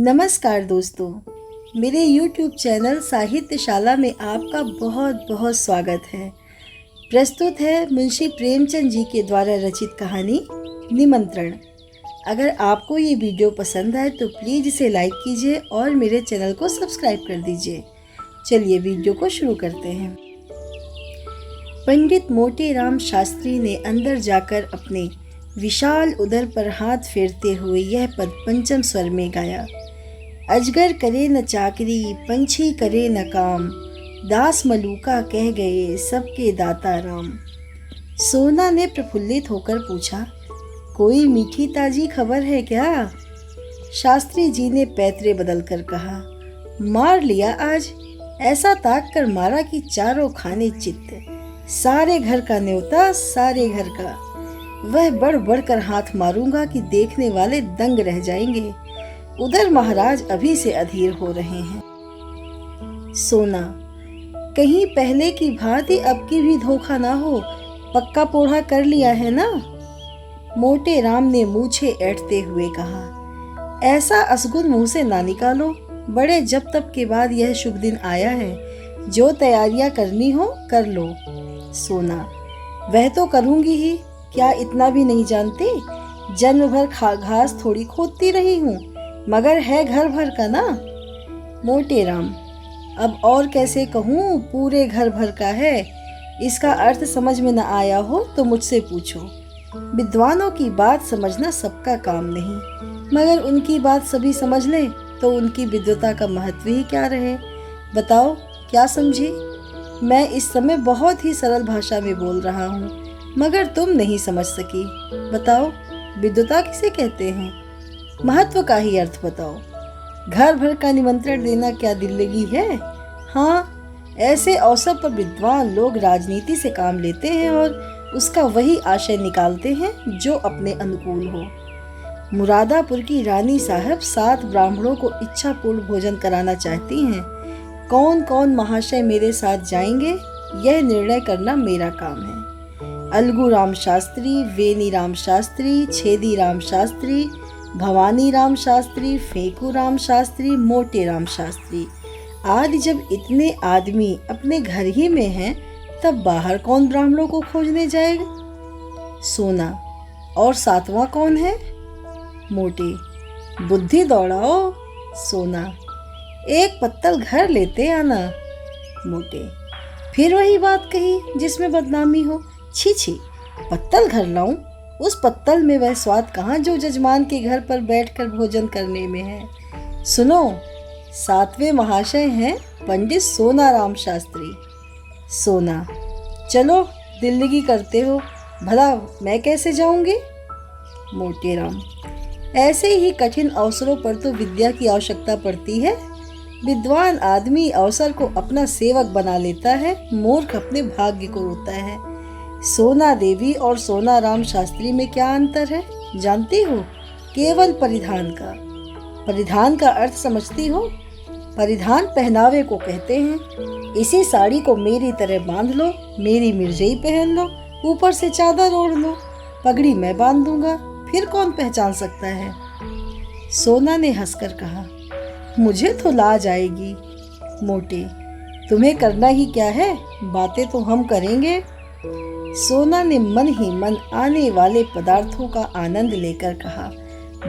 नमस्कार दोस्तों, मेरे YouTube चैनल साहित्यशाला में आपका बहुत बहुत स्वागत है। प्रस्तुत है मुंशी प्रेमचंद जी के द्वारा रचित कहानी निमंत्रण। अगर आपको ये वीडियो पसंद आए तो प्लीज़ इसे लाइक कीजिए और मेरे चैनल को सब्सक्राइब कर दीजिए। चलिए वीडियो को शुरू करते हैं। पंडित मोटे राम शास्त्री ने अंदर जाकर अपने विशाल उदर पर हाथ फेरते हुए यह पद पंचम स्वर में गाया। अजगर करे न चाकरी, पंछी करे न काम, दास मलूका कह गए सबके दाता राम। सोना ने प्रफुल्लित होकर पूछा, कोई मीठी ताजी खबर है क्या? शास्त्री जी ने पैतरे बदल कर कहा, मार लिया आज, ऐसा ताक कर मारा कि चारों खाने चित्त, सारे घर का न्योता सारे घर का। वह बढ़ बढ़ कर हाथ मारूंगा कि देखने वाले दंग रह जाएंगे। उधर महाराज अभी से अधीर हो रहे हैं। सोना, कहीं पहले की भांति अब की भी धोखा ना हो, पक्का पोढ़ा कर लिया है ना? मोटे राम ने मूछे ऐंठते हुए कहा, ऐसा असगुन मुंह से ना निकालो, बड़े जब तब के बाद यह शुभ दिन आया है, जो तैयारियां करनी हो कर लो। सोना, वह तो करूंगी ही, क्या इतना भी नहीं जानते? जन्म भर घास थोड़ी खोदती रही हूँ, मगर है घर भर का ना। मोटे राम, अब और कैसे कहूँ, पूरे घर भर का है। इसका अर्थ समझ में न आया हो तो मुझसे पूछो। विद्वानों की बात समझना सबका काम नहीं, मगर उनकी बात सभी समझ लें तो उनकी विद्वता का महत्व ही क्या रहे। बताओ क्या समझी? मैं इस समय बहुत ही सरल भाषा में बोल रहा हूँ, मगर तुम नहीं समझ सकी। बताओ विद्वता किसे कहते हैं? महत्व का ही अर्थ बताओ। घर भर का निमंत्रण देना क्या दिल लगी है? हाँ, ऐसे अवसर पर विद्वान लोग राजनीति से काम लेते हैं और उसका वही आशय निकालते हैं जो अपने अनुकूल हो। मुरादापुर की रानी साहब 7 ब्राह्मणों को इच्छापूर्ण भोजन कराना चाहती हैं। कौन कौन महाशय मेरे साथ जाएंगे, यह निर्णय करना मेरा काम है। अलगू राम शास्त्री, वेनी राम शास्त्री, छेदी राम शास्त्री, भवानी राम शास्त्री, फेंकू राम शास्त्री, मोटे राम शास्त्री आदि जब इतने आदमी अपने घर ही में हैं, तब बाहर कौन ब्राह्मणों को खोजने जाएगा? सोना, और 7वां कौन है? मोटे, बुद्धि दौड़ाओ। सोना, एक पत्तल घर लेते आना। मोटे, फिर वही बात कही जिसमें बदनामी हो। छी छी, पत्तल घर लाऊं? उस पत्तल में वह स्वाद कहाँ जो जजमान के घर पर बैठकर भोजन करने में है। सुनो, 7वें महाशय हैं पंडित सोना राम शास्त्री। सोना, चलो दिल्लगी करते हो, भला मैं कैसे जाऊंगी? मोटे राम, ऐसे ही कठिन अवसरों पर तो विद्या की आवश्यकता पड़ती है। विद्वान आदमी अवसर को अपना सेवक बना लेता है, मूर्ख अपने भाग्य को रोता है। सोना देवी और सोना राम शास्त्री में क्या अंतर है जानती हो? केवल परिधान का। परिधान का अर्थ समझती हो? परिधान पहनावे को कहते हैं। इसी साड़ी को मेरी तरह बांध लो, मेरी मिर्जई पहन लो, ऊपर से चादर ओढ़ लो, पगड़ी मैं बांध दूंगा, फिर कौन पहचान सकता है? सोना ने हंसकर कहा, मुझे तो लाज आएगी। मोटे, तुम्हें करना ही क्या है, बातें तो हम करेंगे। सोना ने मन ही मन आने वाले पदार्थों का आनंद लेकर कहा,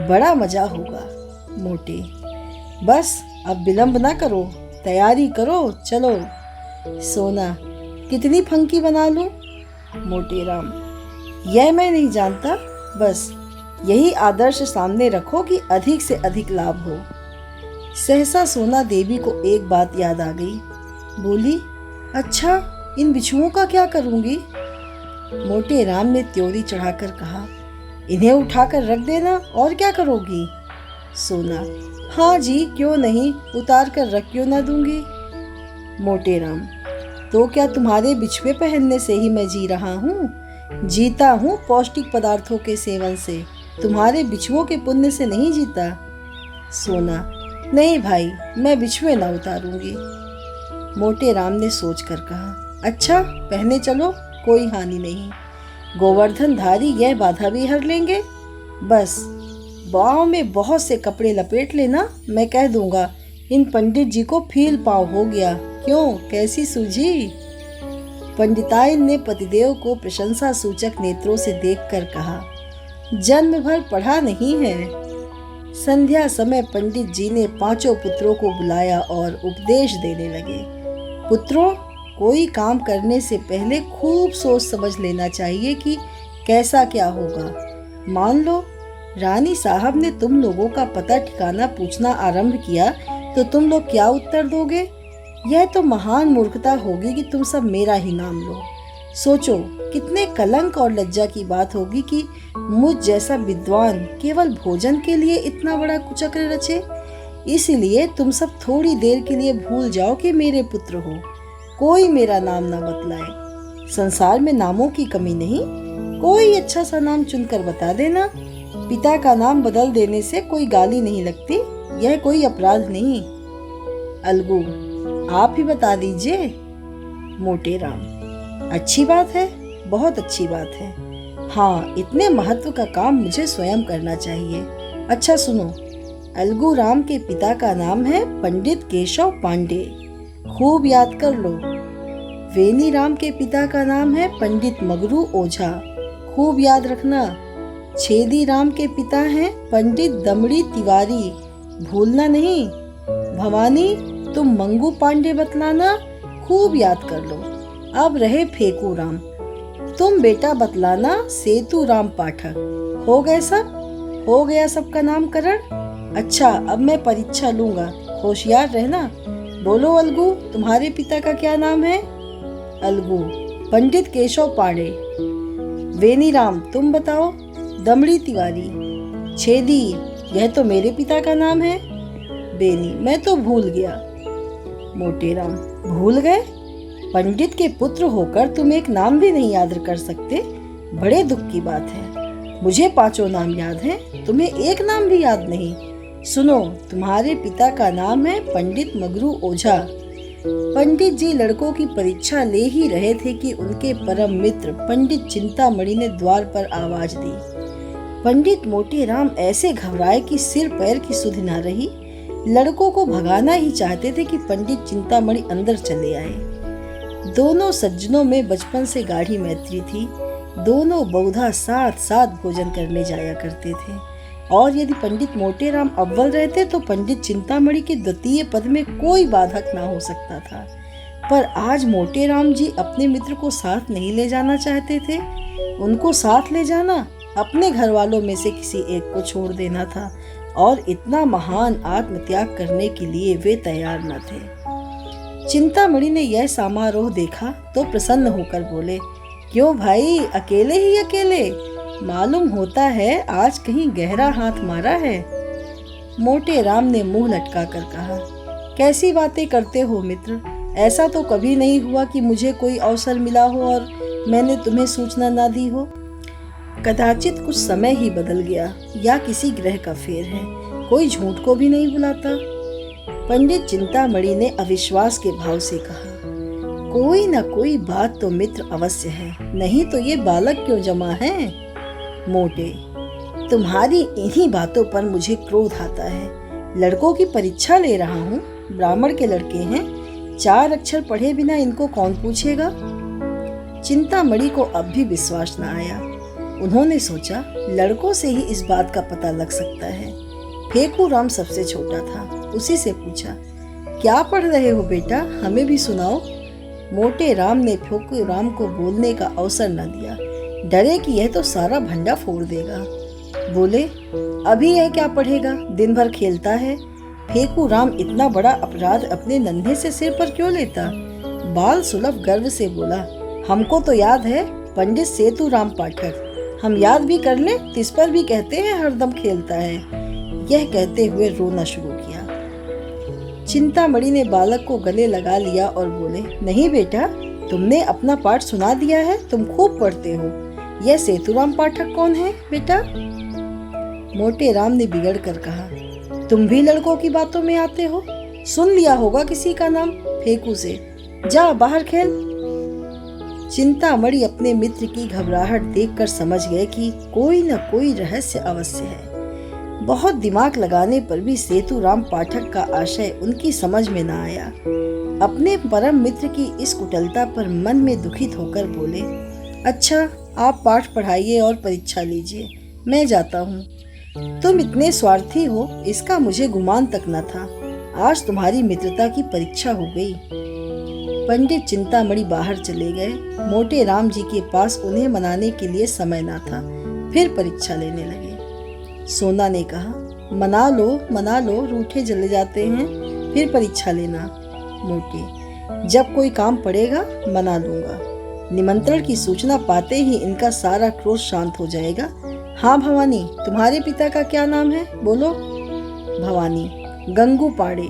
बड़ा मजा होगा। मोटे, बस अब विलंब ना करो, तैयारी करो, चलो। सोना, कितनी फंकी बना लूं? मोटे राम, यह मैं नहीं जानता, बस यही आदर्श सामने रखो कि अधिक से अधिक लाभ हो। सहसा सोना देवी को एक बात याद आ गई। बोली, अच्छा इन बिच्छुओं का क्या करूंगी? मोटे राम ने त्योरी चढ़ाकर कहा, इन्हें उठाकर रख देना, और क्या करोगी? सोना, हाँ जी, क्यों नहीं, उतार कर रख क्यों ना दूंगी। मोटे राम, तो क्या तुम्हारे बिछुए पहनने से ही मैं जी रहा हूँ? जीता हूँ पौष्टिक पदार्थों के सेवन से, तुम्हारे बिछुओं के पुण्य से नहीं जीता। सोना, नहीं भाई, मैं बिछुए ना उतारूंगी। मोटे राम ने सोचकर कहा, अच्छा पहने चलो, कोई हानि नहीं, गोवर्धन धारी यह बाधा भी हर लेंगे। बस बाहों में बहुत से कपड़े लपेट लेना, मैं कह दूंगा इन पंडित जी को फील पाव हो गया। क्यों, कैसी सूझी? पंडिताइन ने पतिदेव को प्रशंसा सूचक नेत्रों से देखकर कहा, जन्म भर पढ़ा नहीं है। संध्या समय पंडित जी ने पांचों पुत्रों को बुलाया और उपदेश देने लगे। पुत्रों, कोई काम करने से पहले खूब सोच समझ लेना चाहिए कि कैसा क्या होगा। मान लो रानी साहब ने तुम लोगों का पता ठिकाना पूछना आरंभ किया तो तुम लोग क्या उत्तर दोगे? यह तो महान मूर्खता होगी कि तुम सब मेरा ही नाम लो। सोचो कितने कलंक और लज्जा की बात होगी कि मुझ जैसा विद्वान केवल भोजन के लिए इतना बड़ा कुचक्र रचे। इसलिए तुम सब थोड़ी देर के लिए भूल जाओ कि मेरे पुत्र हो। कोई मेरा नाम ना बतलाए। संसार में नामों की कमी नहीं, कोई अच्छा सा नाम चुनकर बता देना। पिता का नाम बदल देने से कोई गाली नहीं लगती, यह कोई अपराध नहीं। अलगू, आप ही बता दीजिए। मोटे राम, अच्छी बात है, बहुत अच्छी बात है। हाँ, इतने महत्व का काम मुझे स्वयं करना चाहिए। अच्छा सुनो, अलगू राम के पिता का नाम है पंडित केशव पांडे, खूब याद कर लो। वेनी राम के पिता का नाम है पंडित मगरू ओझा, खूब याद रखना। छेदी राम के पिता हैं पंडित दमड़ी तिवारी, भूलना नहीं। भवानी, तुम मंगू पांडे बतलाना, खूब याद कर लो। अब रहे फेकू राम, तुम बेटा बतलाना सेतु राम पाठक। हो गए सब? हो गया सबका नामकरण? अच्छा, अब मैं परीक्षा लूंगा, होशियार रहना। बोलो अलगू, तुम्हारे पिता का क्या नाम है? अलगू, पंडित केशव पांडे। वेनी राम, तुम बताओ? दमड़ी तिवारी। छेदी, यह तो मेरे पिता का नाम है। बेनी, मैं तो भूल गया। मोटे राम, भूल गए? पंडित के पुत्र होकर तुम एक नाम भी नहीं याद कर सकते, बड़े दुख की बात है। मुझे पांचों नाम याद हैं, तुम्हें एक नाम भी याद नहीं। सुनो, तुम्हारे पिता का नाम है पंडित मगरू ओझा। पंडित जी लड़कों की परीक्षा ले ही रहे थे कि उनके परम मित्र पंडित चिंतामणि ने द्वार पर आवाज दी। पंडित मोटे राम ऐसे घबराए कि सिर पैर की सुध न रही। लड़कों को भगाना ही चाहते थे कि पंडित चिंतामणि अंदर चले आए। दोनों सज्जनों में बचपन से गाढ़ी मैत्री थी। दोनों बहुधा साथ साथ भोजन करने जाया करते थे, और यदि पंडित मोटे राम अव्वल रहते तो पंडित चिंतामणि के द्वितीय पद में कोई बाधक ना हो सकता था। पर आज मोटे राम जी अपने मित्र को साथ नहीं ले जाना चाहते थे। उनको साथ ले जाना अपने घर वालों में से किसी एक को छोड़ देना था, और इतना महान आत्मत्याग करने के लिए वे तैयार न थे। चिंतामणि ने यह समारोह देखा तो प्रसन्न होकर बोले, क्यों भाई, अकेले ही अकेले? मालूम होता है आज कहीं गहरा हाथ मारा है। मोटे राम ने मुंह लटका कर कहा, कैसी बातें करते हो मित्र? ऐसा तो कभी नहीं हुआ कि मुझे कोई अवसर मिला हो और मैंने तुम्हें सूचना ना दी हो। कदाचित कुछ समय ही बदल गया, या किसी ग्रह का फेर है, कोई झूठ को भी नहीं बुलाता। पंडित चिंतामणि ने अविश्वास के भाव से कहा, कोई न कोई बात तो मित्र अवश्य है, नहीं तो ये बालक क्यों जमा है? मोटे, तुम्हारी इन्हीं बातों पर मुझे क्रोध आता है। लड़कों की परीक्षा ले रहा हूँ, ब्राह्मण के लड़के हैं, 4 अक्षर पढ़े बिना इनको कौन पूछेगा? चिंतामणि को अब भी विश्वास न आया। उन्होंने सोचा लड़कों से ही इस बात का पता लग सकता है। फेकू राम सबसे छोटा था, उसी से पूछा, क्या पढ़ रहे हो बेटा, हमें भी सुनाओ। मोटे राम ने फेकू राम को बोलने का अवसर न दिया, डरे कि यह तो सारा भंडा फोड़ देगा। बोले, अभी यह क्या पढ़ेगा, दिन भर खेलता है। फेकू राम इतना बड़ा अपराध अपने नन्हे से सिर पर क्यों लेता? बाल सुलभ गर्व से बोला, हमको तो याद है पंडित सेतु राम पाठक, हम याद भी कर ले, तिस पर भी कहते हैं हरदम खेलता है। यह कहते हुए रोना शुरू किया। चिंतामणि ने बालक को गले लगा लिया और बोले, नहीं बेटा, तुमने अपना पाठ सुना दिया है, तुम खूब पढ़ते हो। यह सेतुराम पाठक कौन है बेटा? मोटे राम ने बिगड़ कर कहा, तुम भी लड़कों की बातों में आते हो, सुन लिया होगा किसी का नाम फेकू से, जा बाहर खेल। चिंतामणि अपने मित्र की घबराहट देखकर समझ गए कि कोई न कोई रहस्य अवश्य है। बहुत दिमाग लगाने पर भी सेतुराम पाठक का आशय उनकी समझ में न आया। अपने परम मित्र की इस कुटिलता पर मन में दुखित होकर बोले, अच्छा, आप पाठ पढ़ाइए और परीक्षा लीजिए, मैं जाता हूँ। तुम इतने स्वार्थी हो, इसका मुझे गुमान तक न था। आज तुम्हारी मित्रता की परीक्षा हो गई। पंडित चिंतामणि बाहर चले गए। मोटे राम जी के पास उन्हें मनाने के लिए समय न था। फिर परीक्षा लेने लगे। सोना ने कहा, मना लो, रूठे चले जाते हैं, फिर परीक्षा लेना। मोटे, जब कोई काम पड़ेगा मना लूंगा। निमंत्रण की सूचना पाते ही इनका सारा क्रोध शांत हो जाएगा। हाँ भवानी, तुम्हारे पिता का क्या नाम है, बोलो। भवानी, गंगू पाड़े।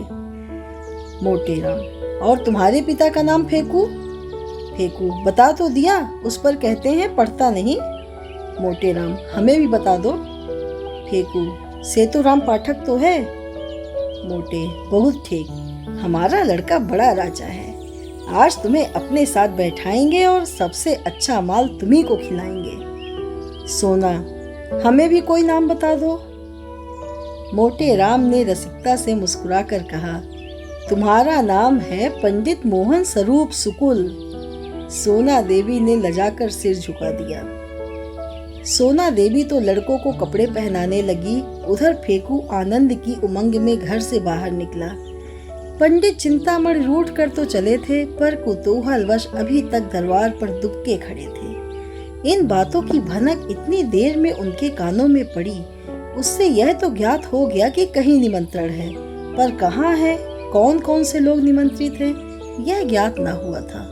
मोटे राम, और तुम्हारे पिता का नाम फेकू। फेकू, बता तो दिया, उस पर कहते हैं पढ़ता नहीं। मोटे राम, हमें भी बता दो। फेकू, सेतुराम पाठक तो है। मोटे, बहुत ठीक, हमारा लड़का बड़ा राजा है। आज तुम्हें अपने साथ बैठाएंगे और सबसे अच्छा माल तुम्ही को खिलाएंगे। सोना, हमें भी कोई नाम बता दो। मोटे राम ने रसिकता से मुस्कुराकर कहा, तुम्हारा नाम है पंडित मोहन स्वरूप सुकुल। सोना देवी ने लजाकर सिर झुका दिया। सोना देवी तो लड़कों को कपड़े पहनाने लगी। उधर फेकू आनंद की उमंग में घर से बाहर निकला। पंडित चिंतामणि रूठ कर तो चले थे, पर कुतूहलवश अभी तक दरबार पर दुबके खड़े थे। इन बातों की भनक इतनी देर में उनके कानों में पड़ी। उससे यह तो ज्ञात हो गया कि कहीं निमंत्रण है, पर कहाँ है, कौन कौन से लोग निमंत्रित हैं, यह ज्ञात न हुआ था।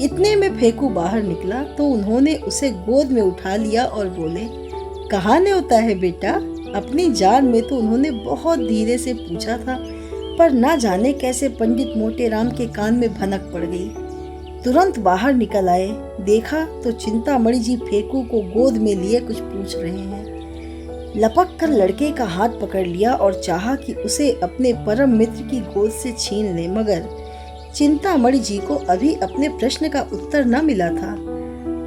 इतने में फेकू बाहर निकला तो उन्होंने उसे गोद में उठा लिया और बोले, कहाँ न्योता है बेटा। अपनी जान में तो उन्होंने बहुत धीरे से पूछा था, पर ना जाने कैसे पंडित मोटे राम के कान में भनक पड़ गई। तुरंत बाहर निकल आए। देखा तो चिंतामणि जी फेकू को गोद में लिए कुछ पूछ रहे हैं। लपक कर लड़के का हाथ पकड़ लिया और चाहा कि उसे अपने परम मित्र की गोद से छीन ले, मगर चिंतामणि जी को अभी अपने प्रश्न का उत्तर न मिला था।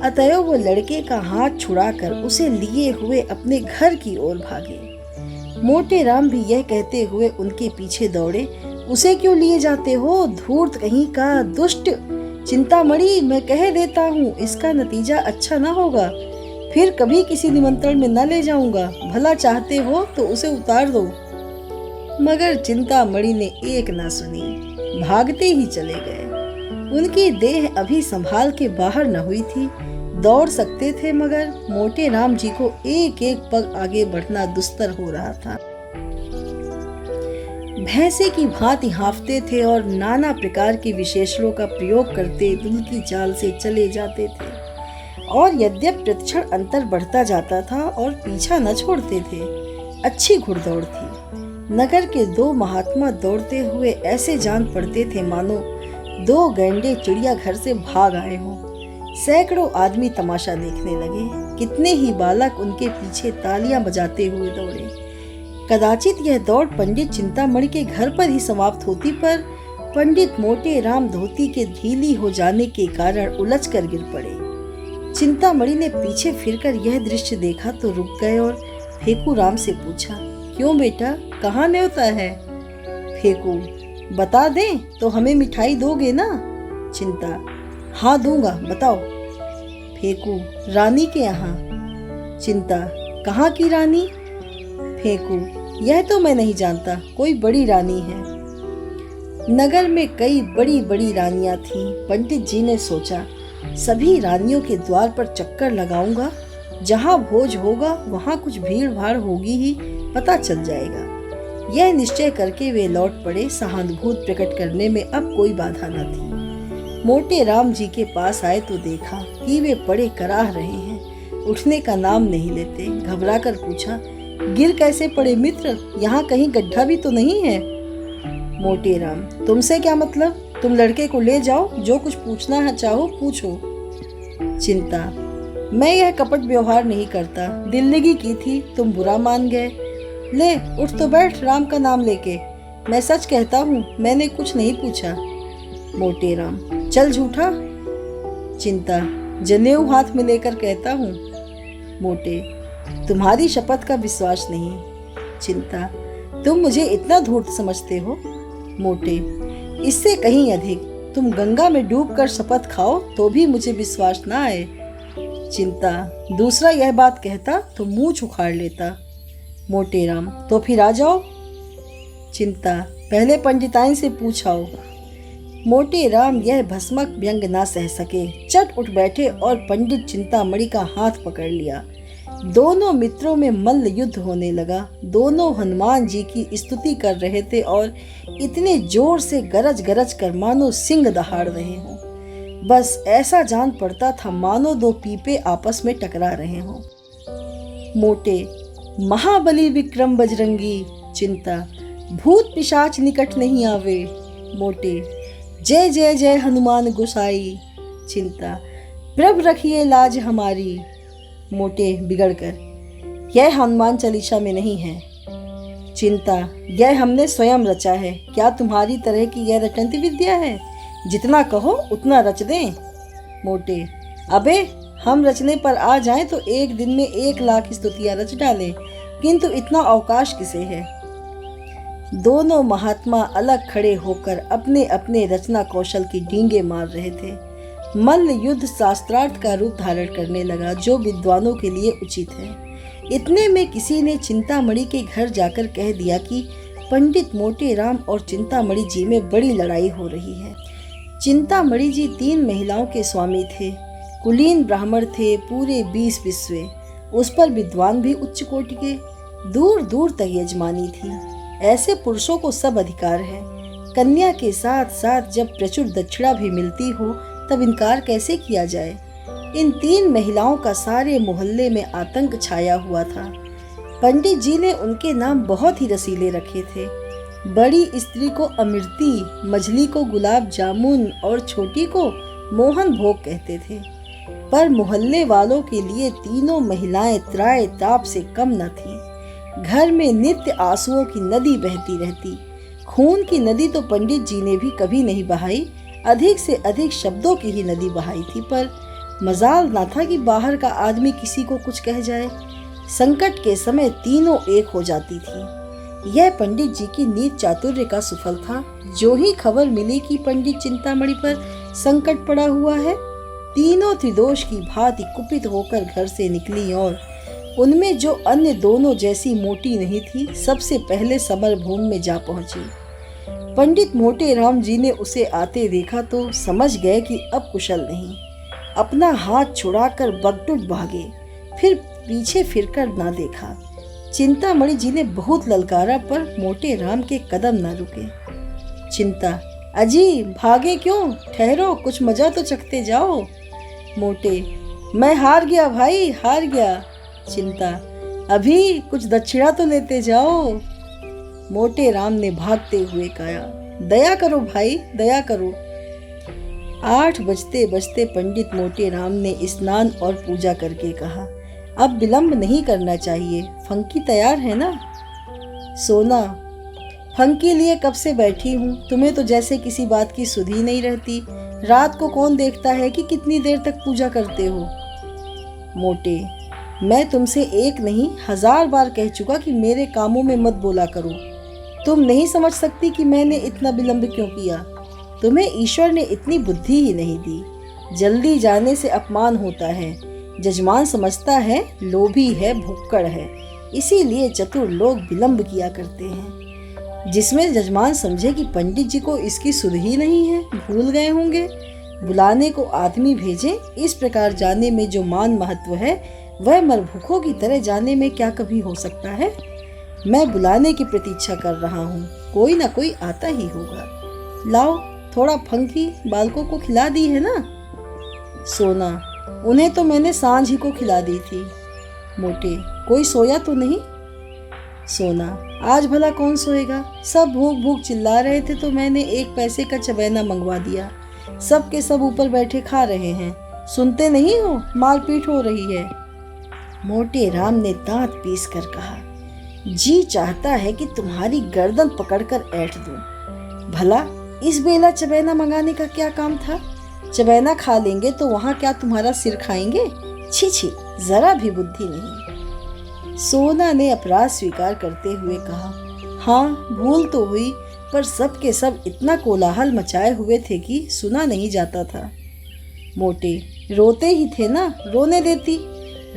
अतएव वो लड़के का हाथ छुड़ाकर उसे लिए हुए अपने घर की ओर भागे। मोटे राम भी यह कहते हुए उनके पीछे दौड़े, उसे क्यों लिए जाते हो, धूर्त कहीं का, दुष्ट। चिंतामणि, मैं कह देता हूँ, इसका नतीजा अच्छा न होगा। फिर कभी किसी निमंत्रण में न ले जाऊंगा। भला चाहते हो तो उसे उतार दो। मगर चिंतामणि ने एक न सुनी, भागते ही चले गए। उनकी देह अभी संभाल के बाहर न हुई थी। दौड़ सकते थे, मगर मोटे राम जी को एक एक पग आगे बढ़ना दुस्तर हो रहा था। भैंसे की भांति हाँफते थे और नाना प्रकार के विशेषणों का प्रयोग करते दुल की चाल से चले जाते थे। और यद्यप प्रतिक्षण अंतर बढ़ता जाता था और पीछा न छोड़ते थे। अच्छी घुड़दौड़ थी। नगर के दो महात्मा दौड़ते हुए ऐसे जान पड़ते थे मानो दो गैंडे चिड़िया घर से भाग आए हों। सैकड़ों आदमी तमाशा देखने लगे। कितने ही बालक उनके पीछे तालियां बजाते हुए दौड़े। कदाचित यह दौड़ पंडित चिंतामणि के घर पर ही समाप्त होती, पर पंडित मोटे राम धोती के ढीली हो जाने के कारण उलझ कर गिर पड़े। चिंतामणि ने पीछे फिरकर यह दृश्य देखा तो रुक गए और फेकू राम से पूछा, क्यों बेटा, कहाँ न्योता है। फेकू, बता दें तो हमें मिठाई दोगे ना। चिंता, हाँ दूंगा, बताओ। फेकू, रानी के यहाँ। चिंता, कहाँ की रानी। फेकू, यह तो मैं नहीं जानता, कोई बड़ी रानी है। नगर में कई बड़ी बड़ी रानियां थीं। पंडित जी ने सोचा, सभी रानियों के द्वार पर चक्कर लगाऊंगा। जहाँ भोज होगा वहाँ कुछ भीड़ भाड़ होगी ही, पता चल जाएगा। यह निश्चय करके वे लौट पड़े। सहानुभूति प्रकट करने में अब कोई बाधा न थी। मोटे राम जी के पास आए तो देखा कि वे पड़े कराह रहे हैं, उठने का नाम नहीं लेते। घबरा कर पूछा, गिर कैसे पड़े मित्र, यहाँ कहीं गड्ढा भी तो नहीं है। मोटे राम, तुमसे क्या मतलब, तुम लड़के को ले जाओ, जो कुछ पूछना है चाहो पूछो। चिंता, मैं यह कपट व्यवहार नहीं करता, दिल्लगी की थी, तुम बुरा मान गए। ले उठ तो बैठ, राम का नाम लेके। मैं सच कहता हूँ, मैंने कुछ नहीं पूछा। मोटे राम, चल झूठा। चिंता, जनेऊ हाथ में लेकर कहता हूँ। मोटे, तुम्हारी शपथ का विश्वास नहीं। चिंता, तुम मुझे इतना धूर्त समझते हो? मोटे, इससे कहीं अधिक। तुम गंगा में डूबकर शपथ खाओ तो भी मुझे विश्वास ना आए। चिंता, दूसरा यह बात कहता तो मुंह उखाड़ लेता। मोटे राम, तो फिर आ जाओ। चिंता, पहले पंडिताइन से पूछाओ। मोटे राम यह भस्मक व्यंग ना सह सके, चट उठ बैठे और पंडित चिंतामणि का हाथ पकड़ लिया। दोनों मित्रों में मल्ल युद्ध होने लगा। दोनों हनुमान जी की स्तुति कर रहे थे और इतने जोर से गरज गरज कर मानो सिंह दहाड़ रहे हों। बस ऐसा जान पड़ता था मानो दो पीपे आपस में टकरा रहे हों। मोटे, महाबली विक्रम बजरंगी। चिंता, भूत पिशाच निकट नहीं आवे। मोटे, जय जय जय हनुमान गोसाई। चिंता, प्रभ रखिए लाज हमारी। मोटे बिगड़कर, यह हनुमान चालीसा में नहीं है। चिंता, यह हमने स्वयं रचा है। क्या तुम्हारी तरह की यह रटंती विद्या है? जितना कहो उतना रच दें। मोटे, अबे हम रचने पर आ जाएं तो एक दिन में 1,00,000 स्तुतियां रच डालें, किंतु इतना अवकाश किसे है? दोनों महात्मा अलग खड़े होकर अपने अपने रचना कौशल की डींगे मार रहे थे। मल्ल युद्ध शास्त्रार्थ का रूप धारण करने लगा, जो विद्वानों के लिए उचित है। इतने में किसी ने चिंतामणि के घर जाकर कह दिया कि पंडित मोटे राम और चिंतामणि जी में बड़ी लड़ाई हो रही है। चिंतामणि जी 3 महिलाओं के स्वामी थे, कुलीन ब्राह्मण थे, पूरे 20 विश्वे। उस पर विद्वान भी उच्च कोटि के, दूर दूर तक यजमानी थी। ऐसे पुरुषों को सब अधिकार है। कन्या के साथ साथ जब प्रचुर दक्षिणा भी मिलती हो तब इनकार कैसे किया जाए? इन 3 महिलाओं का सारे मोहल्ले में आतंक छाया हुआ था। पंडित जी ने उनके नाम बहुत ही रसीले रखे थे। बड़ी स्त्री को अमृति, मझली को गुलाब जामुन और छोटी को मोहन भोग कहते थे। पर मोहल्ले वालों के लिए तीनों महिलाएं त्राय ताप से कम न थीं। घर में नित्य आंसुओं की नदी बहती रहती। खून की नदी तो पंडित जी ने भी कभी नहीं बहाई, अधिक से अधिक शब्दों की ही नदी बहाई थी। पर मजाल ना था कि बाहर का आदमी किसी को कुछ कह जाए। संकट के समय तीनों एक हो जाती थी। यह पंडित जी की नीच चातुर्य का सुफल था। जो ही खबर मिली कि पंडित चिंतामणि पर संकट पड़ा हुआ है, तीनों त्रिदोष की भांति कुपित होकर घर से निकली और उनमें जो अन्य दोनों जैसी मोटी नहीं थी, सबसे पहले समर भूमि में जा पहुंची। पंडित मोटे राम जी ने उसे आते देखा तो समझ गए कि अब कुशल नहीं। अपना हाथ छुड़ाकर बगटुट भागे, फिर पीछे फिरकर ना देखा। चिंतामणि जी ने बहुत ललकारा पर मोटे राम के कदम न रुके। चिंता, अजी भागे क्यों? ठहरो, कुछ मजा तो चखते जाओ। मोटे, मैं हार गया भाई, हार गया। चिंता, अभी कुछ दक्षिणा तो लेते जाओ। मोटे राम ने भागते हुए कहा, दया करो भाई, दया करो। 8 बजते बजते पंडित मोटे राम ने स्नान और पूजा करके कहा, अब विलंब नहीं करना चाहिए। फंकी तैयार है ना? सोना, फंकी लिए कब से बैठी हूँ। तुम्हें तो जैसे किसी बात की सुध ही नहीं रहती। रात को कौन देखता है कि कितनी देर तक पूजा करते हो। मोटे, मैं तुमसे 1 नहीं 1000 बार कह चुका कि मेरे कामों में मत बोला करो। तुम नहीं समझ सकती कि मैंने इतना विलंब क्यों किया। तुम्हें ईश्वर ने इतनी बुद्धि ही नहीं दी। जल्दी जाने से अपमान होता है। जजमान समझता है लोभी है, भुक्कड़ है, इसीलिए चतुर लोग विलंब किया करते हैं। जिसमें जजमान समझे कि पंडित जी को इसकी सुध ही नहीं है, भूल गए होंगे। बुलाने को आदमी भेजे। इस प्रकार जाने में जो मान महत्व है, वह मरभूखों की तरह जाने में क्या कभी हो सकता है। मैं बुलाने की प्रतीक्षा कर रहा हूँ, कोई ना कोई आता ही होगा। लाओ, थोड़ा फंकी बालकों को खिला दी है ना। सोना, उन्हें तो मैंने सांझ ही को खिला दी थी। मोटे, कोई सोया तो नहीं? सोना, आज भला कौन सोएगा। सब भूख भूख चिल्ला रहे थे तो मैंने 1 पैसे का चबैना मंगवा दिया। सब के सब ऊपर बैठे खा रहे हैं। सुनते नहीं हो, मारपीट हो रही है। मोटे राम ने दांत पीस कर कहा, जी चाहता है कि तुम्हारी गर्दन पकड़कर ऐंठ दूं। भला इस बेला चबैना मंगाने का क्या काम था। चबैना खा लेंगे तो वहां क्या तुम्हारा सिर खाएंगे। छी छी, जरा भी बुद्धि नहीं। सोना ने अपराध स्वीकार करते हुए कहा, हाँ भूल तो हुई, पर सब के सब इतना कोलाहल मचाए हुए थे कि सुना नहीं जाता था। मोटे रोते ही थे ना, रोने देती।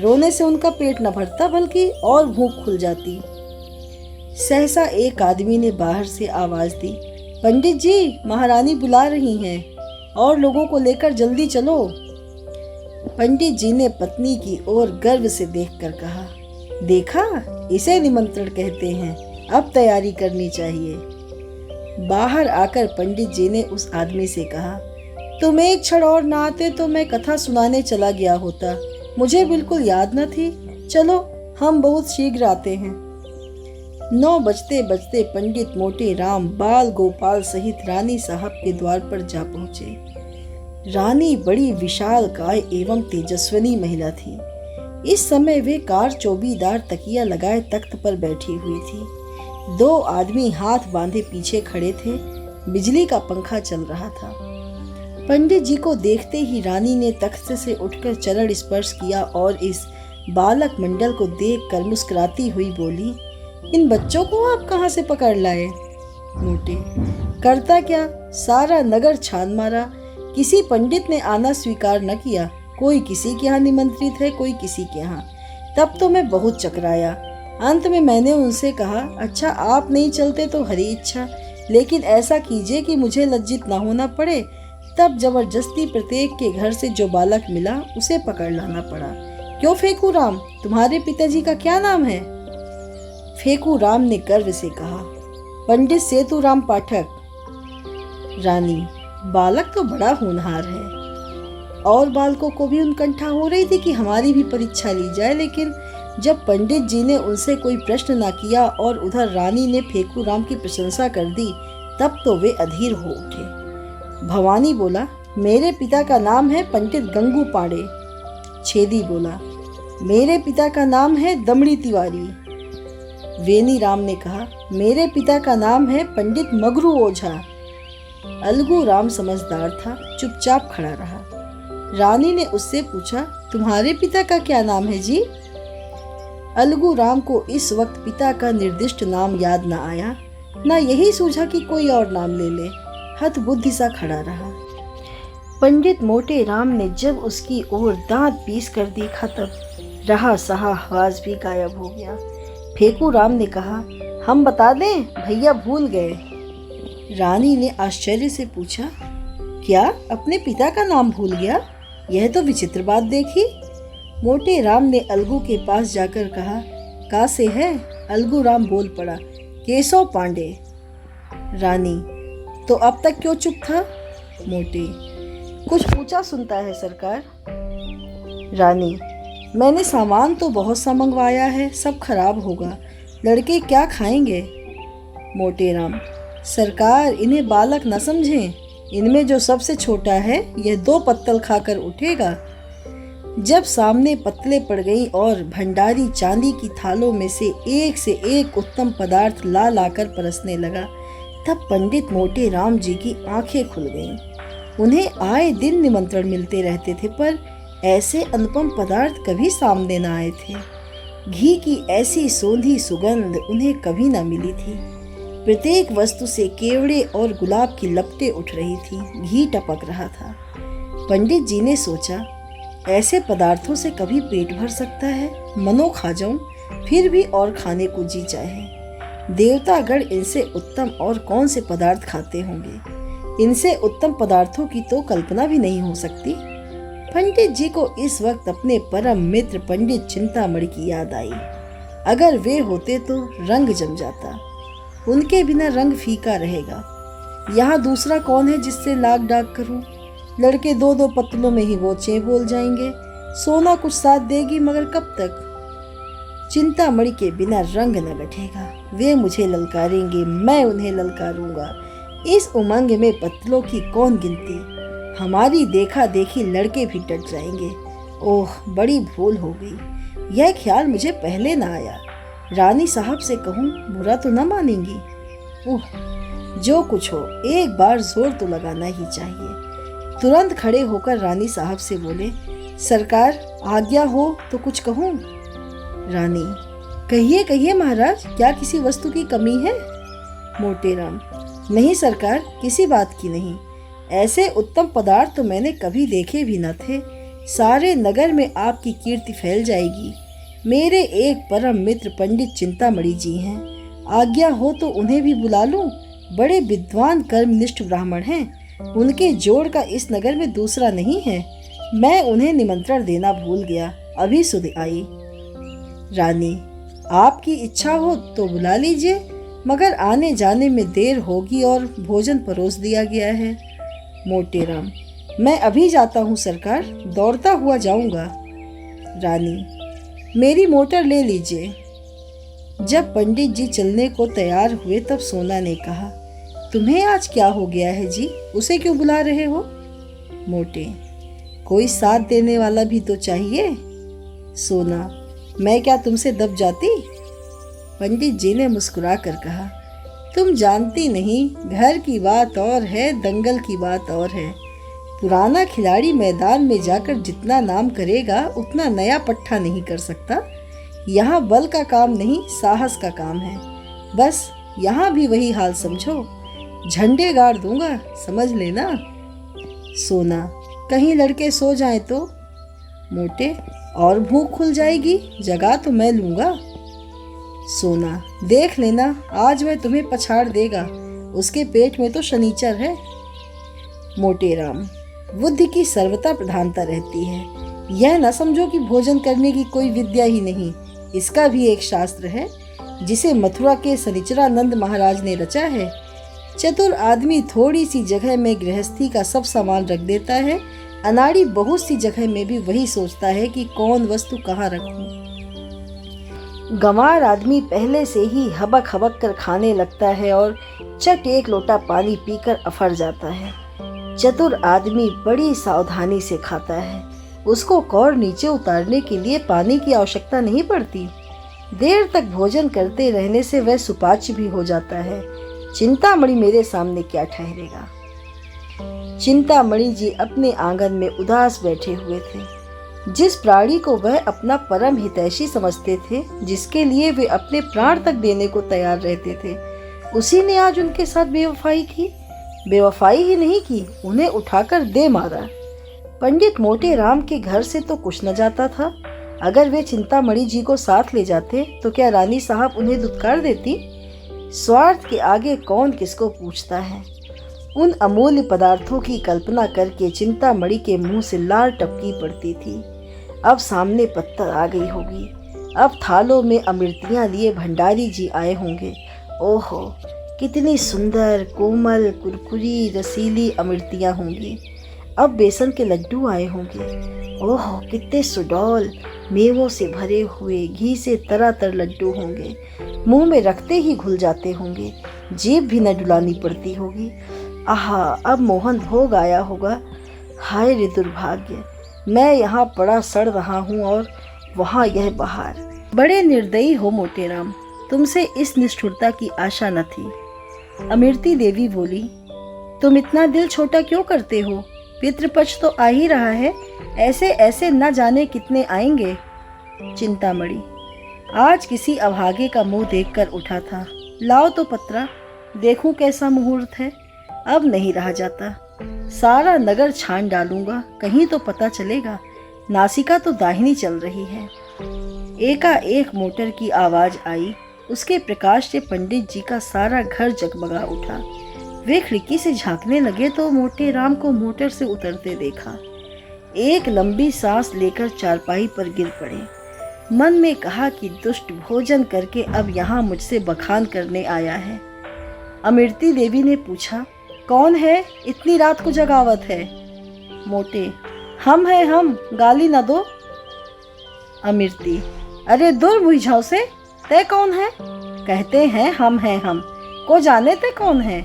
रोने से उनका पेट न भरता बल्कि और भूख खुल जाती। सहसा एक आदमी ने बाहर से आवाज दी, पंडित जी, महारानी बुला रही हैं और लोगों को लेकर जल्दी चलो। पंडित जी ने पत्नी की ओर गर्व से देखकर कहा, देखा, इसे निमंत्रण कहते हैं, अब तैयारी करनी चाहिए। बाहर आकर पंडित जी ने उस आदमी से कहा, तुम एक क्षण और ना आते तो मैं कथा सुनाने चला गया होता, मुझे बिल्कुल याद न थी। चलो, हम बहुत शीघ्र आते हैं। 9 बजते बजते पंडित मोटे राम बाल गोपाल सहित रानी साहब के द्वार पर जा पहुंचे। रानी बड़ी विशाल काय एवं तेजस्विनी महिला थी। इस समय वे कार चौबीदार तकिया लगाए तख्त पर बैठी हुई थी। 2 आदमी हाथ बांधे पीछे खड़े थे। बिजली का पंखा चल रहा था। पंडित जी को देखते ही रानी ने तख्त से उठकर चरण स्पर्श किया और इस बालक मंडल को देखकर मुस्कुराती हुई बोली, इन बच्चों को आप कहाँ से पकड़ लाए? मोटे, करता क्या, सारा नगर छान मारा, किसी पंडित ने आना स्वीकार न किया। कोई किसी के यहाँ निमंत्रित है, कोई किसी के यहाँ। तब तो मैं बहुत चकराया। अंत में मैंने उनसे कहा, अच्छा आप नहीं चलते तो हरी इच्छा, लेकिन ऐसा कीजिए कि मुझे लज्जित ना होना पड़े। तब जबरदस्ती प्रत्येक के घर से जो बालक मिला उसे पकड़ लाना पड़ा। क्यों फेकू राम, तुम्हारे पिताजी का क्या नाम है? फेकू राम ने गर्व से कहा, पंडित सेतुराम पाठक। रानी, बालक तो बड़ा होनहार है। और बालकों को भी उनकंठा हो रही थी कि हमारी भी परीक्षा ली जाए, लेकिन जब पंडित जी ने उनसे कोई प्रश्न ना किया और उधर रानी ने फेकू राम की प्रशंसा कर दी, तब तो वे अधीर हो उठे। भवानी बोला, मेरे पिता का नाम है पंडित गंगू पांडे। छेदी बोला, मेरे पिता का नाम है दमड़ी तिवारी। वेनी राम ने कहा, मेरे पिता का नाम है पंडित मगरू ओझा। अलगू राम समझदार था, चुपचाप खड़ा रहा। रानी ने उससे पूछा, तुम्हारे पिता का क्या नाम है जी? अलगू राम को इस वक्त पिता का निर्दिष्ट नाम याद न आया, न यही सूझा कि कोई और नाम ले ले। हतबुद्धि सा खड़ा रहा। पंडित मोटे राम ने जब उसकी ओर दांत पीस कर देखा तब रहा सहा आवाज भी गायब हो गया। फेकू राम ने कहा, हम बता दें, भैया भूल गए। रानी ने आश्चर्य से पूछा, क्या अपने पिता का नाम भूल गया? यह तो विचित्र बात देखी। मोटे राम ने अलगू के पास जाकर कहा, कहाँ से है? अलगू राम बोल पड़ा, केशव पांडे। रानी, तो अब तक क्यों चुप था? मोटे, कुछ पूछा सुनता है सरकार। रानी, मैंने सामान तो बहुत सा मंगवाया है, सब खराब होगा, लड़के क्या खाएंगे? मोटे राम, सरकार इन्हें बालक न समझें, इनमें जो सबसे छोटा है यह 2 पत्तल खाकर उठेगा। जब सामने पत्तलें पड़ गईं और भंडारी चांदी की थालों में से एक उत्तम पदार्थ ला लाकर परसने लगा, तब पंडित मोटे राम जी की आंखें खुल गईं। उन्हें आए दिन निमंत्रण मिलते रहते थे, पर ऐसे अनुपम पदार्थ कभी सामने न आए थे। घी की ऐसी सोंधी सुगंध उन्हें कभी न मिली थी। प्रत्येक वस्तु से केवड़े और गुलाब की लपटें उठ रही थी, घी टपक रहा था। पंडित जी ने सोचा, ऐसे पदार्थों से कभी पेट भर सकता है? मनो खा जाऊं, फिर भी और खाने को जी चाहे। देवतागण इनसे उत्तम और कौन से पदार्थ खाते होंगे? इनसे उत्तम पदार्थों की तो कल्पना भी नहीं हो सकती। पंडित जी को इस वक्त अपने परम मित्र पंडित चिंतामणि की याद आई। अगर वे होते तो रंग जम जाता, उनके बिना रंग फीका रहेगा। यहाँ दूसरा कौन है जिससे लाग डाक करूं? लड़के 2-2 पत्तलों में ही वो चे बोल जाएंगे। सोना कुछ साथ देगी, मगर कब तक? चिंतामणि के बिना रंग न बैठेगा। वे मुझे ललकारेंगे, मैं उन्हें ललकारूंगा। इस उमंग में पत्तलों की कौन गिनती? हमारी देखा देखी लड़के भी डट जाएंगे। ओह, बड़ी भूल हो गई। यह ख्याल मुझे पहले ना आया। रानी साहब से कहूँ, बुरा तो न मानेंगी। ओह, जो कुछ हो, एक बार जोर तो लगाना ही चाहिए। तुरंत खड़े होकर रानी साहब से बोले, सरकार आज्ञा हो तो कुछ कहूँ? रानी, कहिए कहिए महाराज, क्या किसी वस्तु की कमी है? मोटे राम, नहीं सरकार, किसी बात की नहीं। ऐसे उत्तम पदार्थ तो मैंने कभी देखे भी न थे। सारे नगर में आपकी कीर्ति फैल जाएगी। मेरे एक परम मित्र पंडित चिंतामणि जी हैं, आज्ञा हो तो उन्हें भी बुला लूं। बड़े विद्वान कर्मनिष्ठ ब्राह्मण हैं, उनके जोड़ का इस नगर में दूसरा नहीं है। मैं उन्हें निमंत्रण देना भूल गया, अभी सुध आई। रानी, आपकी इच्छा हो तो बुला लीजिए, मगर आने जाने में देर होगी और भोजन परोस दिया गया है। मोटे राम, मैं अभी जाता हूँ सरकार, दौड़ता हुआ जाऊंगा। रानी, मेरी मोटर ले लीजिए। जब पंडित जी चलने को तैयार हुए तब सोना ने कहा, तुम्हें आज क्या हो गया है जी, उसे क्यों बुला रहे हो? मोटे, कोई साथ देने वाला भी तो चाहिए। सोना, मैं क्या तुमसे दब जाती? पंडित जी ने मुस्कुरा कर कहा, तुम जानती नहीं, घर की बात और है, दंगल की बात और है। पुराना खिलाड़ी मैदान में जाकर जितना नाम करेगा उतना नया पट्टा नहीं कर सकता। यहाँ बल का काम नहीं, साहस का काम है। बस यहाँ भी वही हाल समझो, झंडे गाड़ दूंगा, समझ लेना। सोना, कहीं लड़के सो जाएं तो? मोटे, और भूख खुल जाएगी, जगह तो मैं लूंगा। सोना, देख लेना, आज वह तुम्हें पछाड़ देगा, उसके पेट में तो शनीचर है। मोटे राम, बुद्धि की सर्वथा प्रधानता रहती है। यह न समझो कि भोजन करने की कोई विद्या ही नहीं, इसका भी एक शास्त्र है जिसे मथुरा के शनिचरानंद महाराज ने रचा है। चतुर आदमी थोड़ी सी जगह में गृहस्थी का सब सामान रख देता है, अनाड़ी बहुत सी जगह में भी वही सोचता है कि कौन वस्तु कहाँ रखूं। गंवार आदमी पहले से ही हबक हबक कर खाने लगता है और चट एक लोटा पानी पीकर अफर जाता है। चतुर आदमी बड़ी सावधानी से खाता है, उसको कौर नीचे उतारने के लिए पानी की आवश्यकता नहीं पड़ती। देर तक भोजन करते रहने से वह सुपाच्य भी हो जाता है। चिंतामणि मेरे सामने क्या ठहरेगा? चिंतामणि जी अपने आंगन में उदास बैठे हुए थे। जिस प्राणी को वह अपना परम हितैषी समझते थे, जिसके लिए वे अपने प्राण तक देने को तैयार रहते थे, उसी ने आज उनके साथ बेवफाई की। बेवफाई ही नहीं की, उन्हें उठाकर दे मारा। पंडित मोटे राम के घर से तो कुछ न जाता था। अगर वे चिंतामणि जी को साथ ले जाते तो क्या रानी साहब उन्हें दुत्कार देती? स्वार्थ के आगे कौन किसको पूछता है। उन अमूल्य पदार्थों की कल्पना करके चिंतामणि के मुंह से लार टपकी पड़ती थी। अब सामने पत्थर आ गई होगी, अब थालों में अमृतियां लिए भंडारी जी आए होंगे। ओहो, कितनी सुंदर, कोमल, कुरकुरी, रसीली अमृतियां होंगी। अब बेसन के लड्डू आए होंगे। ओहो, कितने सुडौल, मेवों से भरे हुए, घी से तरातर लड्डू होंगे। मुंह में रखते ही घुल जाते होंगे, जीभ भी न डुलानी पड़ती होगी। आहा, अब मोहन भोग आया होगा। हाय रे दुर्भाग्य, मैं यहाँ पड़ा सड़ रहा हूँ और वहाँ यह बाहर। बड़े निर्दयी हो मोटे राम, तुमसे इस निष्ठुरता की आशा न थी। अमृति देवी बोली, तुम इतना दिल छोटा क्यों करते हो? पितृपक्ष तो आ ही रहा है, ऐसे ऐसे न जाने कितने आएंगे। चिंतामणि, आज किसी अभागे का मुंह देखकर उठा था। लाओ तो पत्रा, देखूं कैसा मुहूर्त है। अब नहीं रहा जाता, सारा नगर छान डालूंगा, कहीं तो पता चलेगा। नासिका तो दाहिनी चल रही है। एकाएक मोटर की आवाज आई, उसके प्रकाश से पंडित जी का सारा घर जगमगा उठा। वे खिड़की से झांकने लगे तो मोटे राम को मोटर से उतरते देखा। एक लंबी सांस लेकर चारपाई पर गिर पड़े। मन में कहा कि दुष्ट भोजन करके अब यहाँ मुझसे बखान करने आया है। अमृति देवी ने पूछा, कौन है, इतनी रात को जगावत है? मोटे, हम हैं हम, गाली न दो। अमृति, अरे दूर बुझाओ से, तय कौन है? कहते हैं हम हैं हम, को जाने ते कौन है?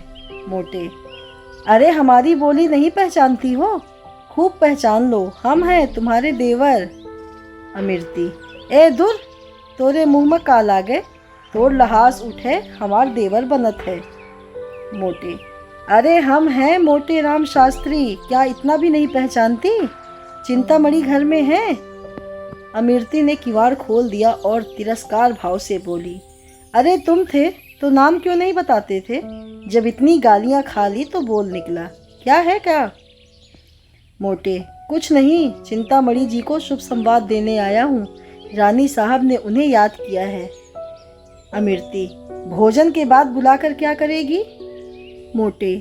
मोटे, अरे हमारी बोली नहीं पहचानती हो? खूब पहचान लो, हम हैं तुम्हारे देवर। अमृति, ए दूर, तोरे मुंह में काल आ गए, तोर लहास उठे, हमार देवर बनत है। मोटे, अरे हम हैं मोटे राम शास्त्री, क्या इतना भी नहीं पहचानती? चिंतामणि घर में है। अमृति ने किवाड़ खोल दिया और तिरस्कार भाव से बोली, अरे तुम थे तो नाम क्यों नहीं बताते थे? जब इतनी गालियां खा ली तो बोल निकला, क्या है क्या? मोटे, कुछ नहीं, चिंतामणि जी को शुभ संवाद देने आया हूँ। रानी साहब ने उन्हें याद किया है। अमृति, भोजन के बाद बुलाकर क्या करेगी? मोटे,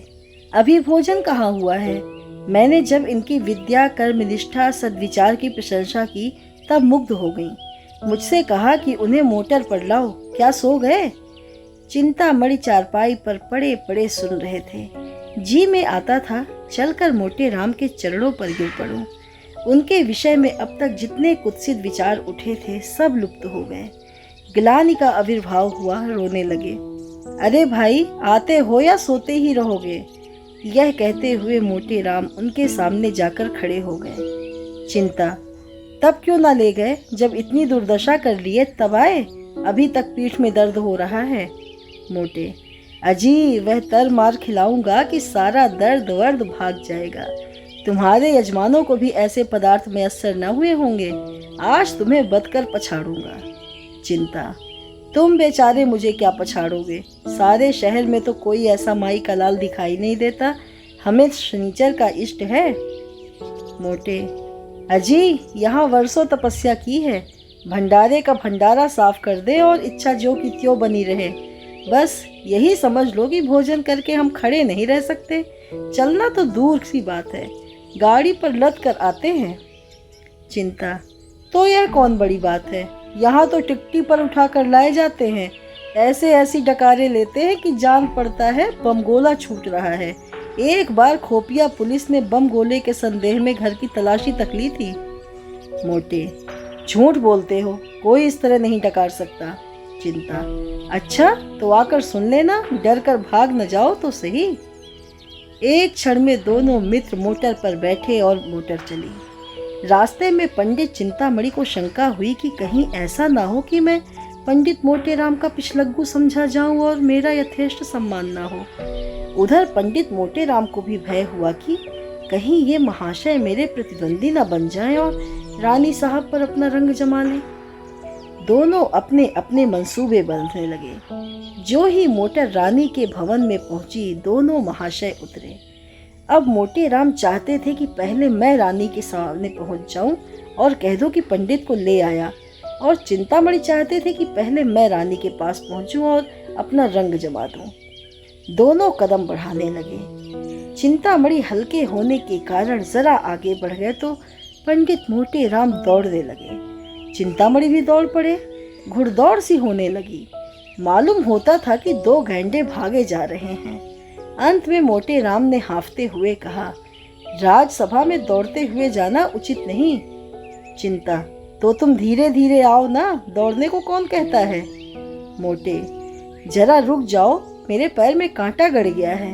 अभी भोजन कहाँ हुआ है? मैंने जब इनकी विद्या, कर्मनिष्ठा, सद्विचार की प्रशंसा की तब मुग्ध हो गई। मुझसे कहा कि उन्हें मोटर पर लाओ, क्या सो गए? चिंतामणि चारपाई पर पड़े पड़े सुन रहे थे। जी में आता था चलकर मोटे राम के चरणों पर गिर पड़ूं। उनके विषय में अब तक जितने कुत्सित विचार उठे थे सब लुप्त हो गए। ग्लानि का आविर्भाव हुआ, रोने लगे। अरे भाई, आते हो या सोते ही रहोगे? यह कहते हुए मोटे राम उनके सामने जाकर खड़े हो गए। चिंता, तब क्यों ना ले गए? जब इतनी दुर्दशा कर लिए तब आए? अभी तक पीठ में दर्द हो रहा है। मोटे, अजी वह तर मार खिलाऊंगा कि सारा दर्द वर्द भाग जाएगा। तुम्हारे यजमानों को भी ऐसे पदार्थ में असर न हुए होंगे। आज तुम्हें बदकर पछाड़ूंगा। चिंता, तुम बेचारे मुझे क्या पछाड़ोगे? सारे शहर में तो कोई ऐसा माई का लाल दिखाई नहीं देता। हमें शनिचर का इष्ट है। मोटे, अजी यहाँ वर्षों तपस्या की है। भंडारे का भंडारा साफ कर दे और इच्छा जो की त्यों बनी रहे। बस यही समझ लो कि भोजन करके हम खड़े नहीं रह सकते। चलना तो दूर की बात है, गाड़ी पर लद कर आते हैं। चिंता, तो यह कौन बड़ी बात है? यहाँ तो टिकटी पर उठा कर लाए जाते हैं। ऐसे ऐसी डकारे लेते हैं कि जान पड़ता है बम गोला छूट रहा है। एक बार खोपिया पुलिस ने बम गोले के संदेह में घर की तलाशी तक ली थी। मोटे, झूठ बोलते हो, कोई इस तरह नहीं डकार सकता। चिंता, अच्छा तो आकर सुन लेना, डर कर भाग न जाओ तो सही। एक क्षण में दोनों मित्र मोटर पर बैठे और मोटर चली। रास्ते में पंडित चिंतामणि को शंका हुई कि कहीं ऐसा ना हो कि मैं पंडित मोटे राम का पिछलग्गू समझा जाऊं और मेरा यथेष्ट सम्मान ना हो। उधर पंडित मोटे राम को भी भय हुआ कि कहीं ये महाशय मेरे प्रतिद्वंदी न बन जाएं और रानी साहब पर अपना रंग जमा लें। दोनों अपने अपने मंसूबे बनाने लगे। जो ही मोटर रानी के भवन में पहुंची, दोनों महाशय उतरे। अब मोटे राम चाहते थे कि पहले मैं रानी के सामने पहुंच जाऊं और कह दूं कि पंडित को ले आया, और चिंतामणि चाहते थे कि पहले मैं रानी के पास पहुंचूं और अपना रंग जमा दूं। दोनों कदम बढ़ाने लगे। चिंतामणि हल्के होने के कारण जरा आगे बढ़ गए तो पंडित मोटे राम दौड़ने लगे। चिंतामणि भी दौड़ पड़े। घुड़दौड़ सी होने लगी। मालूम होता था कि दो गैंडे भागे जा रहे हैं। अंत में मोटे राम ने हांफते हुए कहा, राजसभा में दौड़ते हुए जाना उचित नहीं। चिंता, तो तुम धीरे धीरे आओ ना, दौड़ने को कौन कहता है? मोटे, जरा रुक जाओ, मेरे पैर में कांटा गड़ गया है।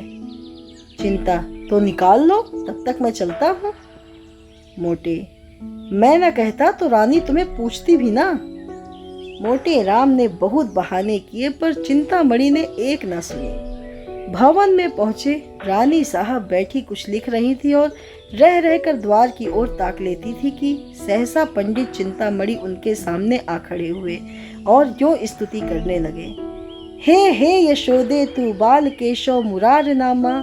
चिंता, तो निकाल लो, तब तक मैं चलता हूँ। मोटे, मैं न कहता तो रानी तुम्हें पूछती भी ना। मोटे राम ने बहुत बहाने किए पर चिंतामणि ने एक न सुनी। भवन में पहुंचे। रानी साहब बैठी कुछ लिख रही थी और रह रहकर द्वार की ओर ताक लेती थी कि सहसा पंडित चिंतामणि उनके सामने आ खड़े हुए और जो स्तुति करने लगे। हे यशोदे तू बाल केशव मुरार नामा।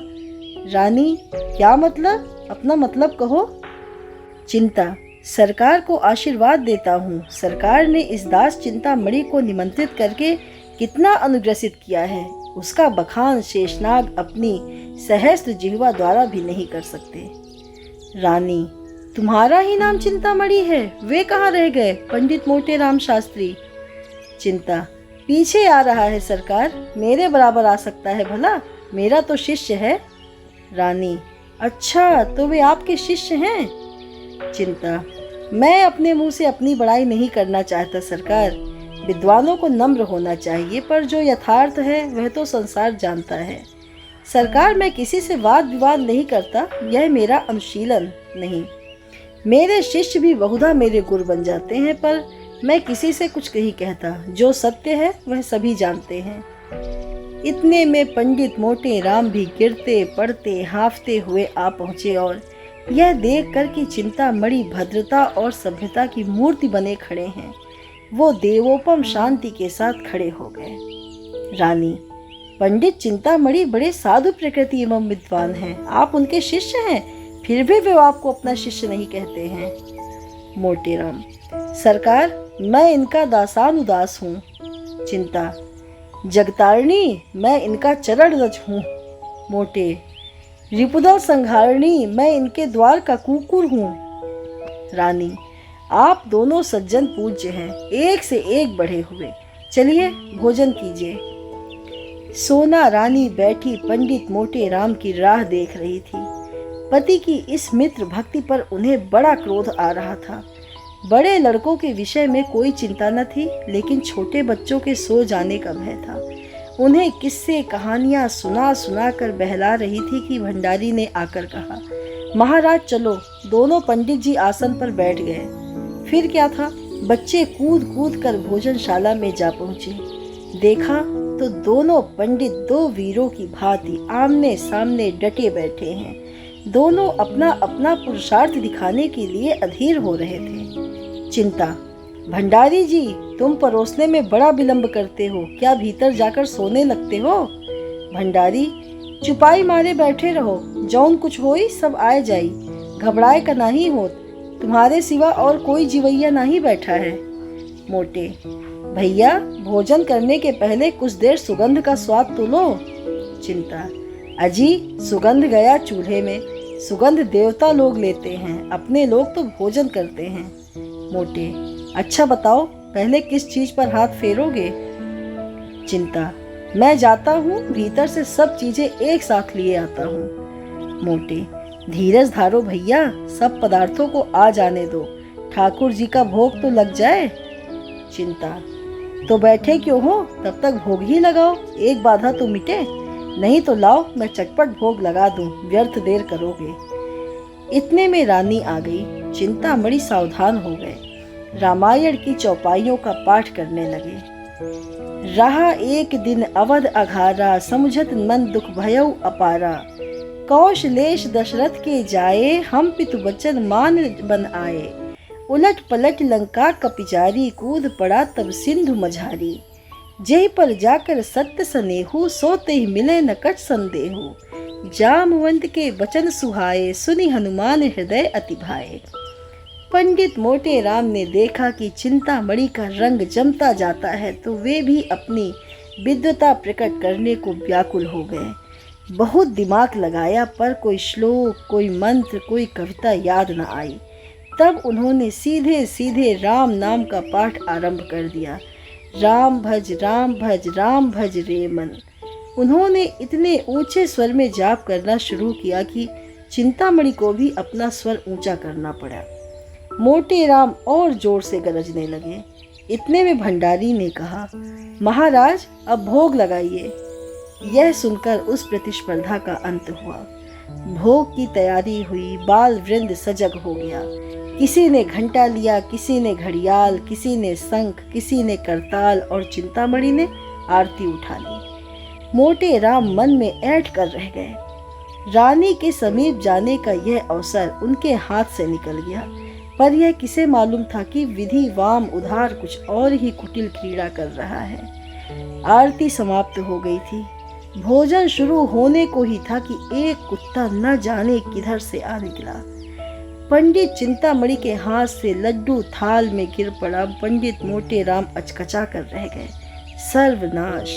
रानी, क्या मतलब? अपना मतलब कहो। चिंता, सरकार को आशीर्वाद देता हूँ। सरकार ने इस दास चिंतामणि को निमंत्रित करके कितना अनुग्रसित किया है, उसका बखान शेषनाग अपनी सहस्त्र जिह्वा द्वारा भी नहीं कर सकते। रानी, तुम्हारा ही नाम चिंतामणि है? वे कहाँ रह गए, पंडित मोटे राम शास्त्री? चिंता, पीछे आ रहा है सरकार, मेरे बराबर आ सकता है भला, मेरा तो शिष्य है। रानी, अच्छा तो वे आपके शिष्य हैं? चिंता, मैं अपने मुंह से अपनी बड़ाई नहीं करना चाहता सरकार। विद्वानों को नम्र होना चाहिए, पर जो यथार्थ है वह तो संसार जानता है। सरकार, मैं किसी से वाद विवाद नहीं करता, यह मेरा अनुशीलन नहीं। मेरे शिष्य भी बहुधा मेरे गुरु बन जाते हैं, पर मैं किसी से कुछ नहीं कहता। जो सत्य है वह सभी जानते हैं। इतने में पंडित मोटे राम भी गिरते पड़ते हांफते हुए आ पहुँचे और यह देखकर कि चिंतामणि भद्रता और सभ्यता की मूर्ति बने खड़े हैं, वो देवोपम शांति के साथ खड़े हो गए। रानी, पंडित चिंतामणि बड़े साधु प्रकृति एवं विद्वान हैं। आप उनके शिष्य हैं, फिर भी वे आपको अपना शिष्य नहीं कहते हैं। मोटेराम, सरकार, मैं इनका दासानुदास हूँ। चिंता, जगतारिणी, मैं इनका चरण रज हूँ। मोटे, रिपुदल संहारिणी, मैं इनके द्वार का कुकुर हूँ। रानी, आप दोनों सज्जन पूज्य हैं, एक से एक बढ़े हुए। चलिए भोजन कीजिए। सोना रानी बैठी पंडित मोटेराम की राह देख रही थी। पति की इस मित्र भक्ति पर उन्हें बड़ा क्रोध आ रहा था। बड़े लड़कों के विषय में कोई चिंता न थी, लेकिन छोटे बच्चों के सो जाने का भय था। उन्हें किस्से कहानियां सुना सुना कर बहला रही थी कि भंडारी ने आकर कहा, महाराज चलो। दोनों पंडित जी आसन पर बैठ गए। फिर क्या था, बच्चे कूद कूद कर भोजनशाला में जा पहुंचे। देखा तो दोनों पंडित दो वीरों की भांति आमने सामने डटे बैठे हैं। दोनों अपना अपना पुरुषार्थ दिखाने के लिए अधीर हो रहे थे। चिंता, भंडारी जी, तुम परोसने में बड़ा विलंब करते हो, क्या भीतर जाकर सोने लगते हो? भंडारी, चुपाई मारे बैठे रहो, जौन कुछ होई सब आए जाई, घबराए का नहीं होत, तुम्हारे सिवा और कोई जीवैया नहीं बैठा है। मोटे, भैया, भोजन करने के पहले कुछ देर सुगंध का स्वाद तो लो। चिंता, अजी, सुगंध गया चूल्हे में, सुगंध देवता लोग लेते हैं, अपने लोग तो भोजन करते हैं। मोटे, अच्छा बताओ, पहले किस चीज पर हाथ फेरोगे? चिंता, मैं जाता हूँ, भीतर से सब चीजें एक साथ लिए आता हूँ। मोटे, धीरज धारो भैया, सब पदार्थों को आ जाने दो, ठाकुर जी का भोग तो लग जाए। चिंता, तो बैठे क्यों हो, तब तक भोग ही लगाओ, एक बाधा तो मिटे। नहीं तो लाओ, मैं चटपट भोग लगा दूं, व्यर्थ देर करोगे। इतने में रानी आ गई। चिंतामणि सावधान हो गए, रामायण की चौपाइयों का पाठ करने लगे। रहा एक दिन अवध अघारा, समुझत मन दुख भयउ अपारा। कौशलेश दशरथ के जाए, हम पितु बचन मान बन आए। उलट पलट लंका कपिजारी, कूद पड़ा तब सिंधु मझारी। जेहि पर जाकर सत्य सनेहु, सोते ही मिले न कछ संदेहु। जामवंत के वचन सुहाए, सुनि हनुमान हृदय अति भाए। पंडित मोटेराम ने देखा कि चिंतामणि का रंग जमता जाता है, तो वे भी अपनी विद्वता प्रकट करने को व्याकुल हो गए। बहुत दिमाग लगाया, पर कोई श्लोक, कोई मंत्र, कोई कविता याद न आई। तब उन्होंने सीधे सीधे राम नाम का पाठ आरंभ कर दिया। राम भज राम भज राम भज रे मन। उन्होंने इतने ऊंचे स्वर में जाप करना शुरू किया कि चिंतामणि को भी अपना स्वर ऊंचा करना पड़ा। मोटेराम और जोर से गरजने लगे। इतने में भंडारी ने कहा, महाराज अब भोग लगाइए। यह सुनकर उस प्रतिस्पर्धा का अंत हुआ। भोग की तैयारी हुई, बाल वृंद सजग हो गया। किसी ने घंटा लिया, किसी ने घड़ियाल, किसी ने शंख, किसी ने करताल, और चिंतामणि ने आरती उठा ली। मोटेराम मन में ऐंठ कर रह गए। रानी के समीप जाने का यह अवसर उनके हाथ से निकल गया, पर यह किसे मालूम था कि विधि वाम उधार कुछ और ही कुटिल क्रीड़ा कर रहा है। आरती समाप्त हो गई थी। भोजन शुरू होने को ही था कि एक कुत्ता न जाने किधर से आ निकला। पंडित चिंतामणि के हाथ से लड्डू थाल में गिर पड़ा। पंडित मोटेराम अचकचा कर रह गए। सर्वनाश।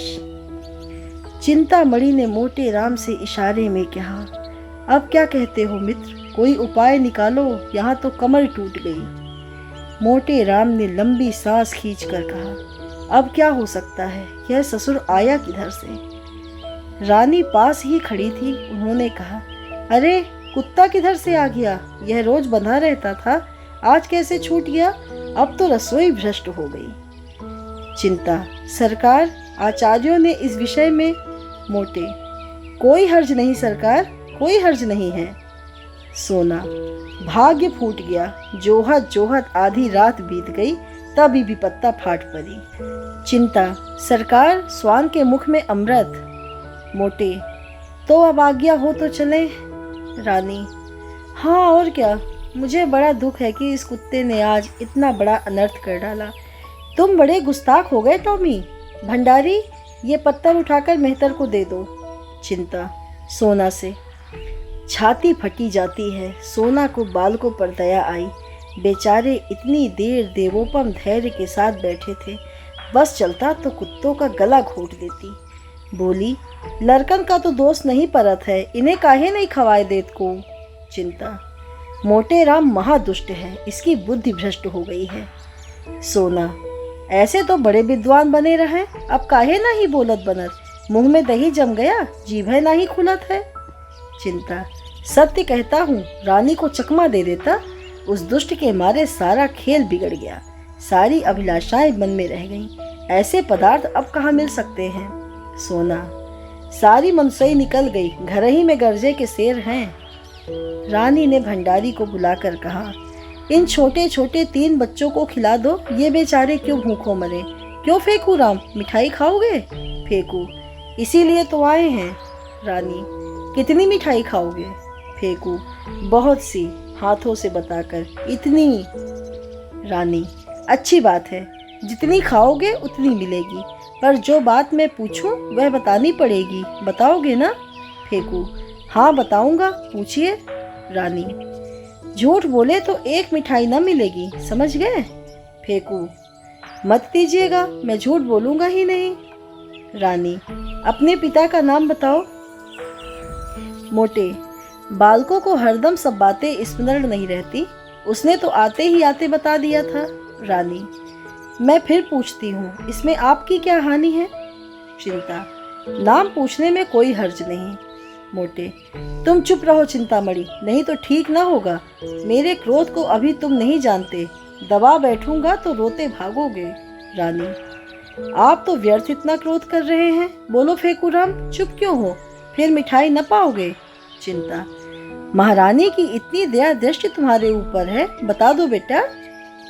चिंतामणि ने मोटेराम से इशारे में कहा, अब क्या कहते हो मित्र, कोई उपाय निकालो, यहाँ तो कमर टूट गई। मोटेराम ने लंबी सांस खींचकर कहा, अब क्या हो सकता है, यह ससुर आया किधर से? रानी पास ही खड़ी थी। उन्होंने कहा, अरे कुत्ता किधर से आ गया, यह रोज बंधा रहता था, आज कैसे छूट गया? अब तो रसोई भ्रष्ट हो गई। चिंता, सरकार, आचार्यों ने इस विषय में। मोटे, कोई हर्ज नहीं सरकार, कोई हर्ज नहीं है। सोना, भाग्य फूट गया, जोहत जोहत आधी रात बीत गई, तभी विपत्ता फाट पड़ी। चिंता, सरकार, स्वान के मुख में अमृत। मोटे, तो अब आज्ञा हो तो चले। रानी, हाँ और क्या, मुझे बड़ा दुख है कि इस कुत्ते ने आज इतना बड़ा अनर्थ कर डाला। तुम बड़े गुस्ताख हो गए टॉमी। भंडारी, ये पत्थर उठाकर मेहतर को दे दो। चिंता सोना से। छाती फटी जाती है। सोना को बालकों पर दया आई। बेचारे इतनी देर देवोपम धैर्य के साथ बैठे थे, बस चलता तो कुत्तों का गला घोट देती। बोली, लड़कन का तो दोस्त नहीं परत है, इन्हें काहे नहीं खवाए देत को। चिंता, मोटे राम महादुष्ट है, इसकी बुद्धि भ्रष्ट हो गई है। सोना, ऐसे तो बड़े विद्वान बने रहे, अब काहे ना ही बोलत बनत, मुंह में दही जम गया, जीभ है ना ही खुलत है। चिंता, सत्य कहता हूँ, रानी को चकमा दे देता, उस दुष्ट के मारे सारा खेल बिगड़ गया, सारी अभिलाषाएं मन में रह गईं। ऐसे पदार्थ अब कहाँ मिल सकते हैं। सोना, सारी मनसई निकल गई, घर ही में गर्जे के शेर हैं। रानी ने भंडारी को बुलाकर कहा, इन छोटे छोटे 3 बच्चों को खिला दो, ये बेचारे क्यों भूखों मरे। क्यों फेंकू राम, मिठाई खाओगे। फेंकू, इसीलिए तो आए हैं। रानी, कितनी मिठाई खाओगे। फेंकू, बहुत सी, हाथों से बताकर, इतनी। रानी, अच्छी बात है, जितनी खाओगे उतनी मिलेगी, पर जो बात मैं पूछूं वह बतानी पड़ेगी, बताओगे ना। फेंकू, हाँ बताऊंगा, पूछिए। रानी, झूठ बोले तो 1 मिठाई न मिलेगी, समझ गए। फेंकू, मत दीजिएगा, मैं झूठ बोलूंगा ही नहीं। रानी, अपने पिता का नाम बताओ। मोटे, बालकों को हरदम सब बातें स्मरण नहीं रहती, उसने तो आते ही आते बता दिया था। रानी, मैं फिर पूछती हूँ, इसमें आपकी क्या हानि है। चिंता, नाम पूछने में कोई हर्ज नहीं। मोटे, तुम चुप रहो चिंतामणि, नहीं तो ठीक ना होगा। मेरे क्रोध को अभी तुम नहीं जानते, दबा बैठूंगा तो रोते भागोगे। रानी, आप तो व्यर्थ इतना क्रोध कर रहे हैं, बोलो फेंकूराम, चुप क्यों हो, फिर मिठाई न पाओगे। चिंता, महारानी की इतनी दया दृष्टि तुम्हारे ऊपर है, बता दो बेटा।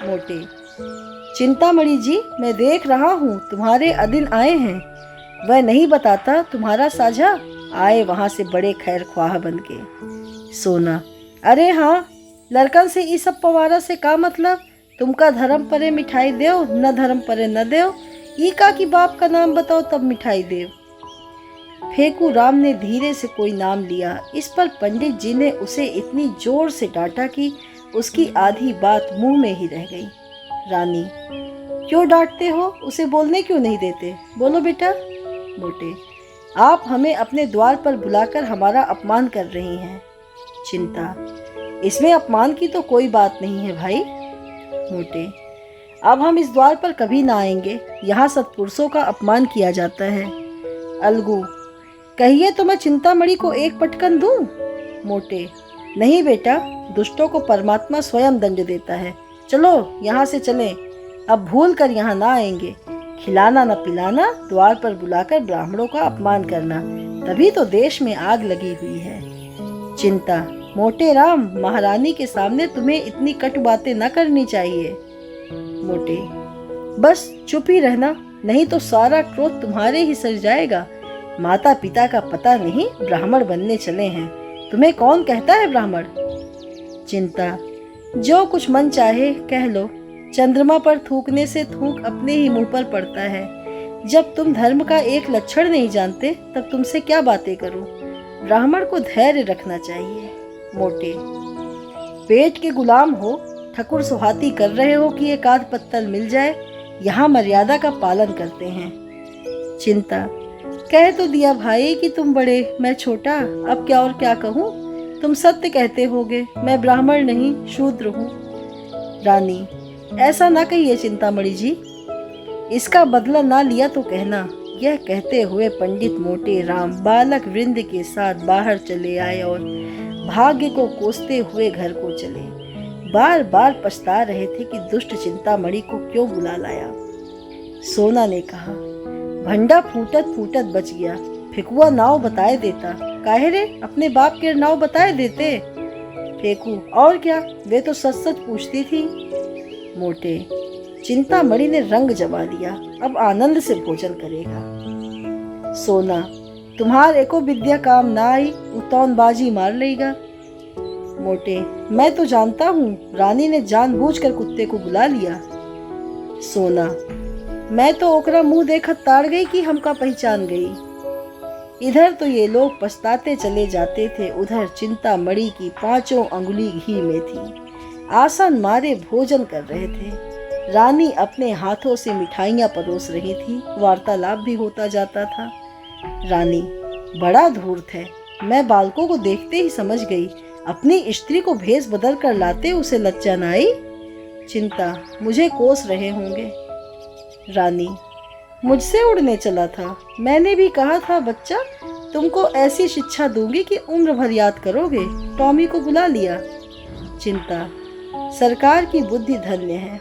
मोटे, चिंतामणि जी, मैं देख रहा हूँ तुम्हारे अधीन आए हैं, वह नहीं बताता तुम्हारा साझा, आए वहां से बड़े खैर ख्वाह बन के। सोना, अरे हाँ, लड़कन से इस सब पवारा से का मतलब, तुमका धर्म परे मिठाई देव, न धर्म परे न देव, ई का की बाप का नाम बताओ तब मिठाई देव। फेंकू राम ने धीरे से कोई नाम लिया, इस पर पंडित जी ने उसे इतनी जोर से डांटा कि उसकी आधी बात मुंह में ही रह गई। रानी, क्यों डांटते हो, उसे बोलने क्यों नहीं देते, बोलो बेटा। मोटे, आप हमें अपने द्वार पर बुलाकर हमारा अपमान कर रही हैं। चिंता, इसमें अपमान की तो कोई बात नहीं है भाई। मोटे, अब हम इस द्वार पर कभी ना आएंगे, यहाँ सत्पुरुषों का अपमान किया जाता है। अलगू, कहिए तो मैं चिंतामणि को एक पटकन दूं। मोटे, नहीं बेटा, दुष्टों को परमात्मा स्वयं दंड देता है, चलो यहाँ से चलें, अब भूल कर यहाँ ना आएंगे। खिलाना न पिलाना, द्वार पर बुलाकर ब्राह्मणों का अपमान करना, तभी तो देश में आग लगी हुई है। चिंता, मोटे राम, महारानी के सामने तुम्हें इतनी कटु बातें न करनी चाहिए। मोटे, बस चुप ही रहना, नहीं तो सारा क्रोध तुम्हारे ही सर जाएगा। माता पिता का पता नहीं, ब्राह्मण बनने चले हैं, तुम्हें कौन कहता है ब्राह्मण। चिंता, जो कुछ मन चाहे कह लो, चंद्रमा पर थूकने से थूक अपने ही मुंह पर पड़ता है। जब तुम धर्म का एक लक्षण नहीं जानते, तब तुमसे क्या बातें करूं। ब्राह्मण को धैर्य रखना चाहिए। मोटे, पेट के गुलाम हो, ठकुर सुहाती कर रहे हो कि एक आध पत्तल मिल जाए, यहाँ मर्यादा का पालन करते हैं। चिंता, कह तो दिया भाई कि तुम बड़े मैं छोटा, अब क्या और क्या कहूँ, तुम सत्य कहते होगे, मैं ब्राह्मण नहीं शूद्र हूँ। रानी, ऐसा ना कहिए चिंतामणि जी, इसका बदला ना लिया तो कहना। यह कहते हुए पंडित मोटे राम बालक वृंद के साथ बाहर चले आए और भाग्य को कोसते हुए घर को चले। बार बार पछता रहे थे कि दुष्ट चिंतामणि को क्यों बुला लाया। सोना ने कहा, भंडा फूटत फूटत बच गया, फेकुआ नाव बताए देता, काहे रे, अपने बाप के नाव बताए देते। फेंकू, और क्या, वे तो सच सच पूछती थी। मोटे, चिंतामणि ने रंग जमा दिया, अब आनंद से भोजन करेगा। सोना, तुम्हारे को विद्या काम ना आई, उतौन बाजी मार लेगा। मोटे, मैं तो जानता हूँ रानी ने जानबूझकर कुत्ते को बुला लिया। सोना, मैं तो ओकरा मुंह देखत ताड़ गई कि हमका पहचान गई। इधर तो ये लोग पछताते चले जाते थे, उधर चिंतामणि की 5 अंगुली घी में थी। आसन मारे भोजन कर रहे थे। रानी अपने हाथों से मिठाइयाँ परोस रही थी। वार्तालाप भी होता जाता था। रानी, बड़ा धूर्त है। मैं बालकों को देखते ही समझ गई। अपनी स्त्री को भेष बदल कर लाते उसे लज्जा न आई। चिंता, मुझे कोस रहे होंगे। रानी, मुझसे उड़ने चला था। मैंने भी कहा था बच्चा, तुमको ऐसी शिक्षा दूंगी कि उम्र भर याद करोगे। टॉमी को बुला लिया। चिंता, सरकार की बुद्धि धन्य है।